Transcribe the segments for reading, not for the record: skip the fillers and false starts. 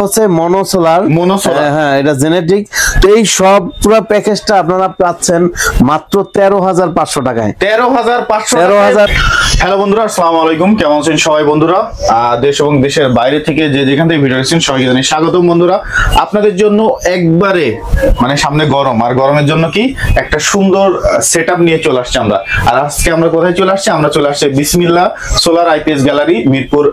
হচ্ছে মনো সোলার, হ্যাঁ এটা জেনেটিক। তো এই সব পুরো প্যাকেজটা আপনারা পাচ্ছেন মাত্র 13,500 টাকায়। 13,500। হ্যালো বন্ধুরা, আসসালামু আলাইকুম। কেমন আছেন সবাই বন্ধুরা? দেশ এবং দেশের বাইরে থেকে যে যেখান থেকে ভিডিও দেখছেন সবাইকে জানাই স্বাগতম বন্ধুরা। আপনাদের জন্য একবারে মানে সামনে গরম, আর গরমের জন্য কি একটা সুন্দর সেটআপ নিয়ে চলে আসছি আমরা। আর আজকে আমরা কোথায় চলে আসছি? আমরা চলে আসছি বিসমিল্লাহ solar IPS gallery, Mirpur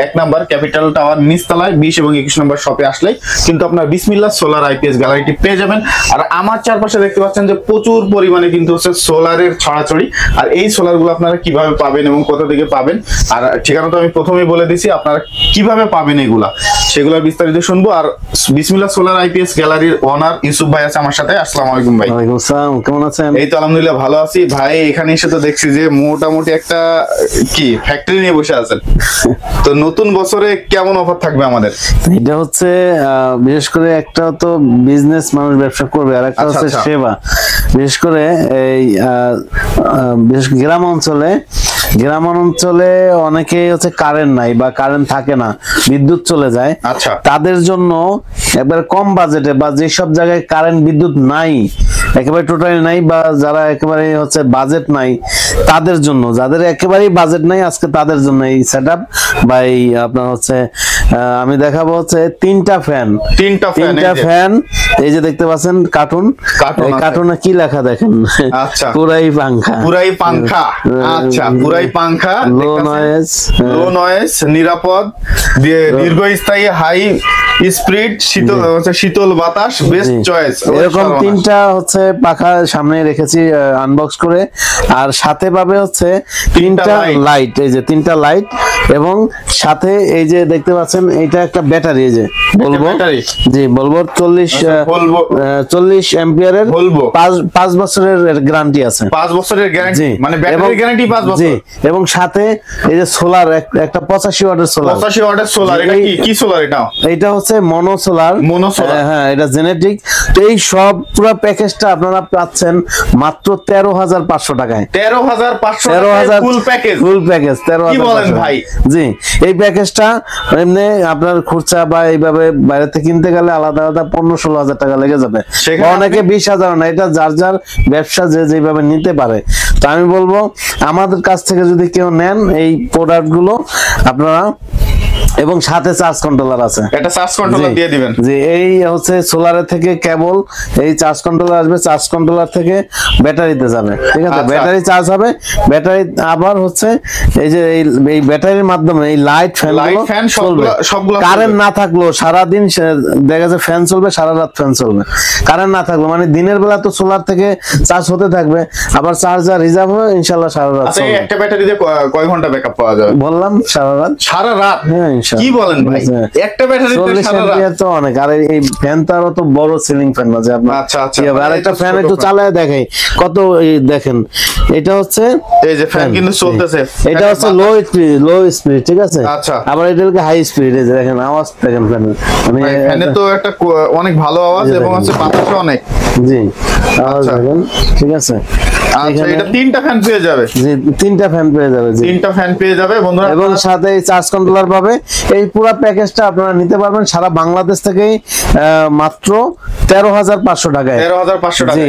1 number capital tower নিচতলায় 20 এবং 21 নম্বর শপে আসলেই কিন্তু আপনার বিসমিল্লাহ সোলার আইপিএস গ্যালারিটি পেয়ে যাবেন। আর আমার চারপাশে দেখতে পাচ্ছেন যে প্রচুর পরিমাণে কিন্তু হচ্ছে সোলারের ছড়াছড়ি। আর এই সোলার গুলো আপনারা কিভাবে পাবেন এবং কোথা থেকে পাবেন, আর ঠিকানা তো আমি প্রথমেই বলে দিছি, আপনারা কিভাবে পাবেন এগুলা সেগুলো বিস্তারিত শুনবো। আর বিসমিল্লাহ সোলার আইপিএস গ্যালারির ওনার ইউসুফ ভাই আছে আমার সাথে। আসসালামু আলাইকুম ভাই। ওয়ালাইকুম আসসালাম, কেমন আছেন? এই তো আলহামদুলিল্লাহ ভালো আছি ভাই। এখানে এসে তো দেখছি যে মোটামুটি একটা কি ফ্যাক্টরি নিয়ে বসে আছেন। তো নতুন বছরে কেমন অফার থাকবে আমাদের? এটা হচ্ছে বিশেষ করে একটা তো বিজনেস, মানুষ ব্যবসা করবে, আর একটা হচ্ছে সেবা। বিশেষ করে এই বিশেষ গ্রাম অঞ্চলে অনেকেই হচ্ছে কারেন্ট নাই বা কারেন্ট থাকে না, বিদ্যুৎ চলে যায়। আচ্ছা, তাদের জন্য একবারে কম বাজেটে বা যেসব জায়গায় কারেন্ট বিদ্যুৎ নাই, একেবারে টোটালি নাই, বা যারা একেবারে হচ্ছে বাজেট নাই তাদের জন্য, যাদের একেবারেই বাজেট নাই আজকে তাদের জন্য এই সেটআপ বা এই আপনার হচ্ছে আমি দেখাবো হচ্ছে তিনটা ফ্যান। এই যে দেখতে পাচ্ছেন কার্টুন, এই কার্টুনে কি লেখা দেখেন? আচ্ছা, পুরাই পাংখা। আচ্ছা, পুরাই পাংখা, লো নয়েজ, নিরাপদ, দীর্ঘস্থায়ী, হাই স্পিড, শীতল বাতাস, বেস্ট চয়েস। এরকম তিনটা হচ্ছে পাখা সামনে রেখেছি আনবক্স করে। আর সাথে পাবে হচ্ছে তিনটা লাইট, এই যে তিনটা লাইট, এবং সাথে এই যে দেখতে পাচ্ছেন এইটা একটা ব্যাটারি, এই যে বলবো জি বলবো 40 অ্যাম্পিয়ারের 5 বছরের গ্যারান্টি আছে। 5 বছরের গ্যারান্টি, মানে ব্যাটারি গ্যারান্টি 5 বছর। জি, এবং সাথে এই যে সোলার, একটা 85 ওয়াটের সোলার। 85 ওয়াটের সোলার। এটা কি সোলার? এটা হচ্ছে মনো সোলার, হ্যাঁ এটা জেনেটিক। তো এই সব পুরো প্যাকেজটা আপনারা পাচ্ছেন মাত্র 13,500 টাকায়। 13,500 ফুল প্যাকেজ। 13,000। কি বলেন ভাই? জি, এই প্যাকেজটা এমনি আপনার খুচরা বা এইভাবে বাইরে থেকে কিনতে গেলে আলাদা 15-16 হাজার টাকা লেগে যাবে, অনেকে 20,000 না। এটা যার যার ব্যবসা যে যেভাবে নিতে পারে। তো আমি বলবো আমাদের কাছ থেকে যদি কেউ নেন এই প্রোডাক্ট গুলো আপনারা, এবং সাথে চার্জ কন্ট্রোলার আছে, এটা চার্জ কন্ট্রোলার দিয়ে দিবেন। যে এই হচ্ছে সোলারের থেকে কেবল এই চার্জ কন্ট্রোলার আসবে, চার্জ কন্ট্রোলার থেকে ব্যাটারিতে যাবে, ঠিক আছে? ব্যাটারি চার্জ হবে, ব্যাটারি আবার হচ্ছে এই যে এই ব্যাটারির মাধ্যমে এই লাইট ফ্যান সবগুলো কারেন্ট না থাকলো সারাদিন দেখা যায় ফ্যান চলবে, সারা রাত ফ্যান চলবে। কারেন্ট না থাকলো মানে দিনের বেলা তো সোলার থেকে চার্জ হতে থাকবে, আবার চার্জার রিজার্ভ হবে, ইনশাআল্লাহ সারা রাত। আচ্ছা, একটা ব্যাটারিতে কয় ঘন্টা ব্যাকআপ পাওয়া যাবে? বললাম সারা রাত। হ্যাঁ, কি বলেন ভাই? একটা ব্যাটারিতে সারা রাত তো অনেক। আর এই ফ্যান তো আরো তো বড় সিলিং ফ্যান না যে আপনার। আচ্ছা, আর একটা ফ্যান একটু চালায় দেখাই কত। দেখেন এটা হচ্ছে এই যে ফ্যান কিন্তু চলতেছে, এটা হচ্ছে লো স্পিড, ঠিক আছে? আচ্ছা, আবার এটা হচ্ছে হাই স্পিড। এই যে দেখেন আওয়াজ দেখেন ফ্যানের, মানে ফ্যানে তো একটা অনেক ভালো আওয়াজ, এবং আছে বাতাসও অনেক। জি, আওয়াজ দেখেন, ঠিক আছে? আচ্ছা, এটা তিনটা ফ্যান পেয়ে যাবে। জি, তিনটা ফ্যান পেয়ে যাবে। জি, তিনটা ফ্যান পেয়ে যাবে বন্ধুরা, এবং সাথে চার্জ কন্ট্রোলার পাবে। এই পুরো প্যাকেজটা আপনারা নিতে পারবেন সারা বাংলাদেশ থেকেই মাত্র 13,500 টাকায়। 13,500 টাকা। জি,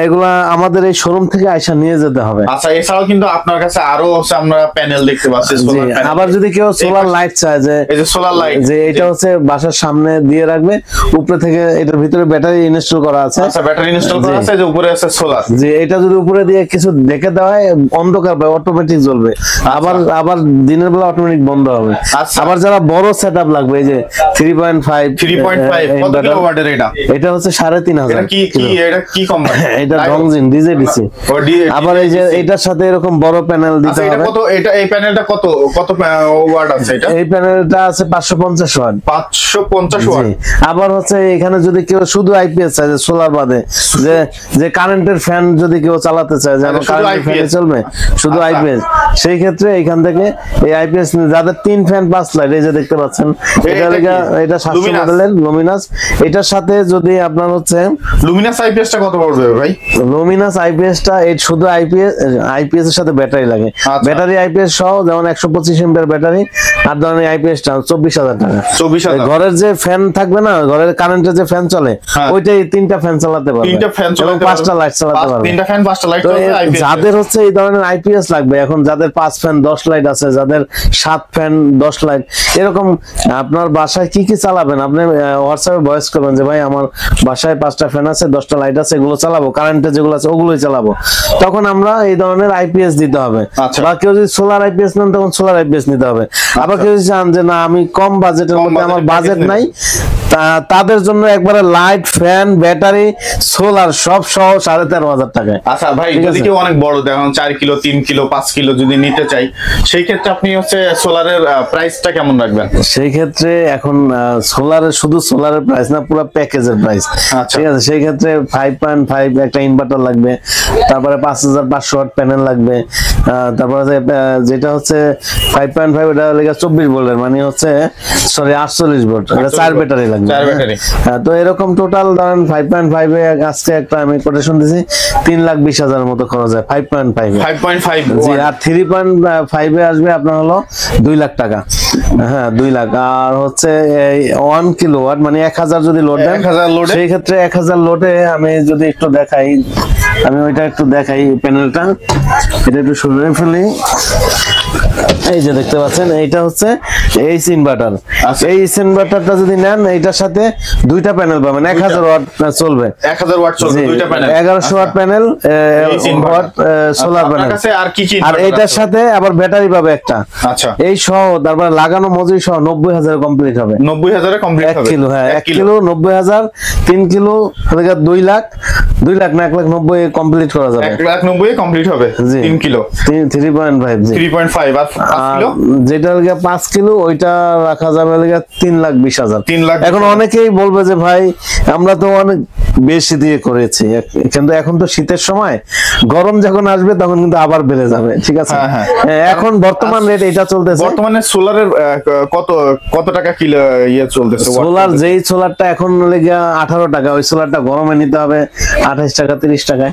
এগুলা আমাদের এই শোরুম থেকে আইসা নিয়ে যেতে হবে। আচ্ছা, এছাড়াও কিন্তু আপনার কাছে আরো হচ্ছে আমরা প্যানেল দেখতে পাচ্ছি, সোলার প্যানেল। আবার যদি কেউ সোলার লাইট চায়, যে এই যে সোলার লাইট, যে এটা হচ্ছে বাসার সামনে দিয়ে রাখবে, উপরে থেকে এটার ভিতরে ব্যাটারি ইনস্টল করা আছে। আচ্ছা, ব্যাটারি ইনস্টল করা আছে, যে উপরে আছে সোলার। যে এটা যদি উপরে দিয়ে কিছু দেখে দেওয়া হয়, অন্ধকার বা অটোমেটিক জ্বলবে, আবার দিনের বেলা অটোমেটিক বন্ধ হবে। আবার যারা বড় সেটআপ লাগবে, এই যে 3.5 কত কিলোওয়াটের? এটা হচ্ছে 3,500। এটা কি কোম্পানি? এটা ডংজিন ডিজেডিসি। আবার এই যে এটার সাথে এরকম বড় প্যানেল দিতে হবে। এই প্যানেলটা কত ওয়াট আছে? এই প্যানেলটা আছে 550 ওয়াট। 550 ওয়াট। আবার হচ্ছে এখানে যদি কেউ শুধু আইপিএস চায়, সোলার বাদ বাদে যে যে কারেন্টের ফ্যান যদি কেউ চালাতে চায় যেন কারেন্টের ফ্যানে চলবে শুধু আইপিএস, সেই ক্ষেত্রে এইখান থেকে এই আইপিএস যাদের 3 ফ্যান 5 লাইট, এই যে দেখতে পাচ্ছেন এটা 700 মডেলের লুমিনাস। এটার সাথে যদি আপনার হচ্ছে লুমিনাস আইপিএসটা কত পড়বে ভাই? লুমিনাস আইপিএসটা শুধু আইপিএস এর সাথে ব্যাটারি লাগে, ব্যাটারি আইপিএস সহ যেমন 125 এমপিআর ব্যাটারি, আর ধরেন আইপিএসটা 24,000 টাকা। 24,000 ঘরের যে ফ্যান থাকবে না, ঘরের কারেন্টের যে ফ্যান চলে ওইটাই 3টা ফ্যান চালাতে পারবে, 3টা ফ্যান চালাতে পারবে, 5টা লাইট চালাতে পারবে, 3টা ফ্যান 5টা লাইট চলবে আইপিএস। যাদের হচ্ছে এই ধরনের আইপিএস লাগবে, এখন যাদের 5 ফ্যান 10 লাইট আছে, যাদের 7 ফ্যান 10 লাইট, এরকম আপনার বাসায় কি কি চালাবেন আপনি হোয়াটসঅ্যাপে ভয়েস করবেন যে ভাই আমার বাসায় 5টা ফ্যান আছে 10টা লাইট আছে, এগুলো চালাবো, কারেন্টে যেগুলো আছে ওগুলোই চালাবো, তখন আমরা এই ধরনের আইপিএস দিতে হবে। বা কেউ যদি সোলার আইপিএস নেন তখন সোলার আইপিএস নিতে হবে। আবার কেউ যদি চান যে না আমি কম বাজেটের মধ্যে আমার বাজেট নাই, তাদের জন্য একবারে লাইট ফ্যান ব্যাটারি সোলার সব সহ 13,500 টাকায়। আচ্ছা ভাই, যদি কেউ অনেক বড় দেখুন 4 কিলো 3 কিলো 5 কিলো যদি নিতে চাই, সেই ক্ষেত্রে আপনি হচ্ছে সোলারের প্রাইসটা কেমন রাখবেন? সেই ক্ষেত্রে এখন সোলারের শুধু সোলারের প্রাইস না, পুরো প্যাকেজের প্রাইস, ঠিক আছে। সেই ক্ষেত্রে 5.5 একটা ইনভার্টার লাগবে, তারপরে 5500 ওয়াট প্যানেল লাগবে, তারপরে যেটা হচ্ছে 5.5 এটা লাগে 24 ভোল্টের, মানে হচ্ছে সরি 48 ভোল্ট, এটা 4 ব্যাটারি লাগবে। তো এরকম টোটাল ধরেন 5.5 এ আজকে একটা আমি কোটেশন দিয়েছি 3,20,000 মতো খরচ হয় 5.5 জি। আর 3.5 এ আসবে আপনার হলো 2 লাখ টাকা, হ্যাঁ 2 লাখ। আর হচ্ছে 1 কিলোওয়াট মানে 1000 যদি লোড দেন, সেই ক্ষেত্রে 1000 লোডে আমি যদি একটু দেখাই, আমি ওইটা একটু দেখাই প্যানেলটা, এটা একটু সরিয়ে ফেলি। এই যে দেখতে পাচ্ছেন এইটা হচ্ছে এইচ ইনভার্টার। এই ইনভার্টারটা যদি নেন এইটার সাথে 2টা প্যানেল পাবেন, 1000 ওয়াট চলবে, 1000 ওয়াট চলবে, 2টা panel 1100 watt panel watt solar panel. আর কি কি আর এইটার সাথে আবার ব্যাটারি পাবে একটা, আচ্ছা এই সহ তারপর লাগানো মজুরি সহ 90,000 কমপ্লিট হবে। 90,000 এ কমপ্লিট হবে 1 কিলো, হ্যাঁ 1 কিলো 90,000, 3 কিলো 2 লাখ, 2 লাখ না 1,90,000 কমপ্লিট করা যাবে, 1,90,000 কমপ্লিট হবে 3 কিলো 3.5 জি 3.5। আর যেটা লাগে 5 কিলো ওইটা রাখা যাবে লাগে 3,20,000। 3 লাখ। এখন অনেকেই বলবে যে ভাই আমরা তো অনেক বেশি দিয়ে করেছি, কিন্তু এখন তো শীতের সময়, গরম যখন আসবে তখন কিন্তু আবার বেড়ে যাবে, ঠিক আছে। এখন বর্তমান রেট এটা চলতেছে, বর্তমানে সোলারের কত টাকা কিলো ইয়ে চলতেছে? সোলার যেই সোলারটা এখন লেগে 18 টাকা, ওই সোলারটা গরমে নিতে হবে 28 টাকা 30 টাকায়।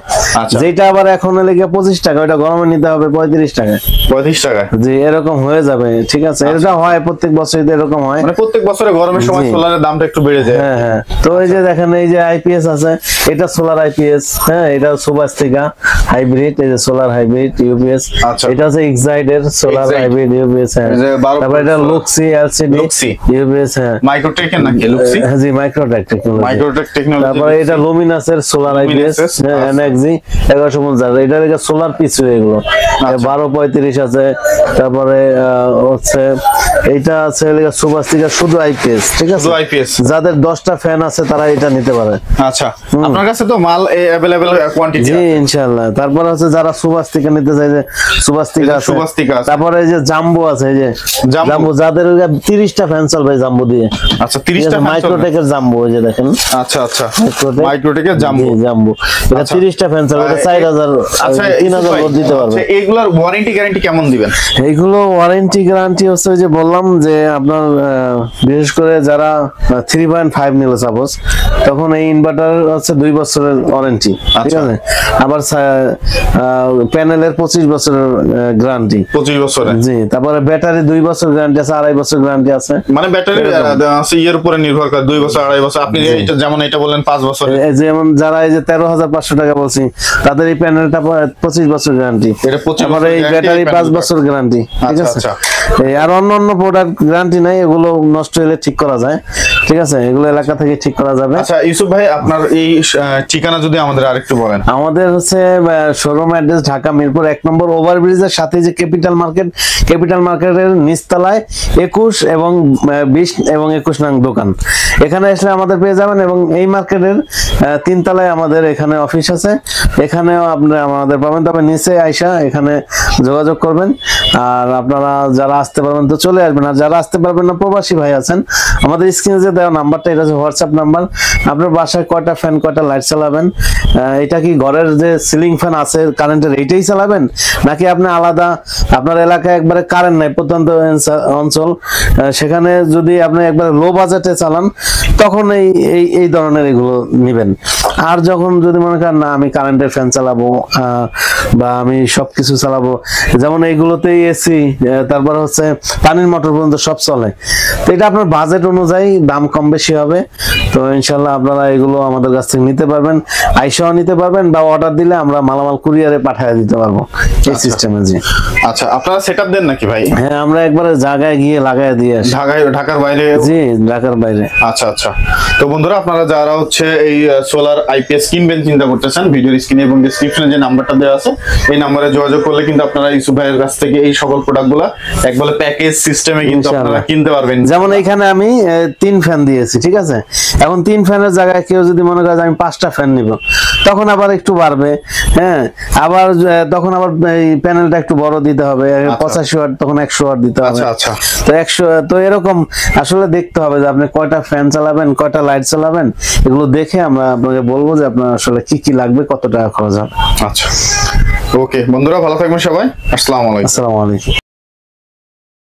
যেটা আবার এখন লেগে 25 টাকা, ওইটা গরমে নিতে হবে 35 টাকায়। 35 টাকা জি, এরকম হয়ে যাবে, ঠিক আছে। এটা হয় প্রত্যেক বছর এরকম হয়, মানে প্রত্যেক বছরে গরমের সময় সোলারের দামটা একটু বেড়ে যায়। হ্যাঁ হ্যাঁ। তো এই যে দেখেন এই যে আইপিএস আছে, এটা সোলার আইপিএস, হ্যাঁ এটা সুভাস্তিকা হাইব্রিড, এই যে সোলার হাইব্রিড ইউপিএস, এটা আছে এক্সাইড এর সোলার হাইব্রিড ইউপিএস, হ্যাঁ। তারপর এটা লুক্সি এলসিডি ইউপিএস, হ্যাঁ মাইক্রোটেক এর নাকি লুক্সি? হ্যাঁ জি মাইক্রোটেক টেকনোলজি, মাইক্রোটেক টেকনোলজি। তারপর এটা লুমিনাস এর সোলার আইপিএস, হ্যাঁ এনএক্সজি 1150, এটা লেগে সোলার পিছু এগুলো 1235 আছে। তারপরে হচ্ছে এইটা আছে লেগে সুভাস্তিকা শুধু আইপিএস, ঠিক আছে। যাদের 10টা ফ্যান আছে তারা এটা নিতে পারে। আচ্ছা, আপনার কাছে তো মাল अवेलेबल কোয়ান্টিটি জি ইনশাআল্লাহ। তারপর আছে যারা সুভাস্তিকা নিতে চায় যে সুভাস্তিকা আছে, তারপরে এই যে জাম্বো আছে, এই যে জাম্বো যাদের 30টা ফ্যান চলবে জাম্বো দিয়ে। আচ্ছা 30টা মাইক্রোটেকের জাম্বো, এই যে দেখেন। আচ্ছা আচ্ছা মাইক্রোটেকের জাম্বো, জাম্বো এটা 30টা ফ্যান চলবে, এটা 4000 আচ্ছা 3000 ভোল্ট দিতে পারবে। এগুলোর ওয়ারেন্টি গ্যারান্টি কেমন দিবেন? এইগুলো ওয়ারেন্টি গ্যারান্টি হচ্ছে যে বললাম যে আপনার বিশেষ করে যারা 3.5 নিল সাপোজ, তখন এই ইনভার্টার হচ্ছে 2 বছরের ওয়ারেন্টি, ঠিক আছে। আবার প্যানেলের 25 বছরের গ্যারান্টি, 25 বছরের জি। তারপরে ব্যাটারি 2 বছর গ্যারান্টি আছে, 2.5 বছর গ্যারান্টি আছে, মানে ব্যাটারি আছে এর উপরে নির্ভর করে 2 বছর 2.5 বছর। আপনি এটা যেমন এটা বলেন 5 বছর, যেমন যারা এই যে 13,500 টাকা বলছি তাদের এই প্যানেলটা 25 বছর গ্যারান্টি, এটা 25 বছর, এই ব্যাটারি 5 বছর গ্যারান্টি, ঠিক আছে। আর অন্য প্রোডাক্ট গ্যারান্টি নাই, এগুলো নষ্ট হলে ঠিক করা যায়, ঠিক আছে, এগুলো এলাকা থেকে ঠিক করা যাবে। আচ্ছা ইউসুফ ভাই, আপনার এই ঠিকানা যদি আমাদের আরেকটু বলেন। আমাদের হচ্ছে শোরুম অ্যাড্রেস ঢাকা মিরপুর 1 নম্বর ওভারব্রিজের সাথে যে ক্যাপিটাল মার্কেটের নিচতলায় 21 এবং 20 এবং 21 নং দোকান। এখানে আসলে আমাদের পেয়ে যাবেন, এবং এই মার্কেটের 3 তলায় আমাদের এখানে অফিস আছে, এখানেও আপনারা আমাদের পাবেন। তবে নিচে আইসা এখানে যোগাযোগ করবেন। আর আপনারা যারা আসতে পারবেন তো চলে আসবেন, আর যারা আসতে পারবেন না প্রবাসী ভাই আছেন, আমাদের স্ক্রিনে যে দেওয়া নাম্বারটা, এটা হচ্ছে হোয়াটসঅ্যাপ নাম্বার। আপনার বাসায় কয়টা কয়টা ফ্যান কয়টা লাইট চালাবেন, এটা কি ঘরের যে সিলিং ফ্যান আছে কারেন্টের এইটাই চালাবেন, নাকি আপনি আলাদা আপনার এলাকায় একবারে কারেন্ট নাই প্রত্যন্ত অঞ্চল, সেখানে যদি আপনি একবারে লো বাজেটে চালান তখন এই এই ধরনের এগুলো নেবেন। আর যখন যদি মনে করেন না আমি কারেন্টের ফ্যান চালাবো বা আমি সবকিছু চালাবো, যেমন এইগুলোতেই এসি, তারপর হচ্ছে পানির মোটর পর্যন্ত সব চলে, তো এটা আপনার বাজেট অনুযায়ী দাম কম বেশি হবে। তো ইনশাল্লাহ আপনারা এগুলো আমাদের কাছ থেকে নিতে পারবেন, আইসাও নিতে পারবেন, বা অর্ডার দিলে আমরা মালামাল কুরিয়ারে পাঠিয়ে দিতে পারবো এই সিস্টেমে। জি আচ্ছা, আপনারা সেটআপ দেন নাকি ভাই? হ্যাঁ, আমরা একবারে জায়গায় গিয়ে লাগাই দিয়ে আসি। ঢাকার বাইরে? জি, ঢাকার বাইরে। আচ্ছা আচ্ছা। তো বন্ধুরা, আপনারা যারা হচ্ছে এই সোলার আইপিএস কিনবেন চিন্তা করতেছেন, ভিডিওর স্ক্রিনে এবং ডেসক্রিপশনে যে নাম্বারটা দেওয়া আছে এই নাম্বারে যোগাযোগ করলে কিন্তু আপনারা ইউসুফ ভাইয়ের কাছ থেকে এই সকল প্রোডাক্টগুলো একবারে প্যাকেজ সিস্টেমে কিন্তু আপনারা কিনতে পারবেন। যেমন এখানে আমি 3 ফ্যান দিয়েছি, ঠিক আছে? এখন 3 ফ্যানের জায়গায় কেউ যদি মনে করে আমি 5টা ফ্যান নিব, তখন আবার একটু বাড়বে। হ্যাঁ, আবার তখন আবার এই প্যানেলটা একটু বড় দিতে হবে, 85 ওয়াট তখন 100 ওয়াট দিতে হবে। আচ্ছা আচ্ছা। তো 100, তো এরকম আসলে দেখতে হবে যে আপনি কয়টা ফ্যান চালাবেন, কয়টা লাইট চালাবেন, এগুলো দেখে আমরা আপনাকে বলবো যে আপনার আসলে কি কি লাগবে, কত টাকা খরচ হবে। আচ্ছা, ওকে বন্ধুরা, ভালো থাকবেন সবাই। আসসালামু আলাইকুম। আসসালামু আলাইকুম।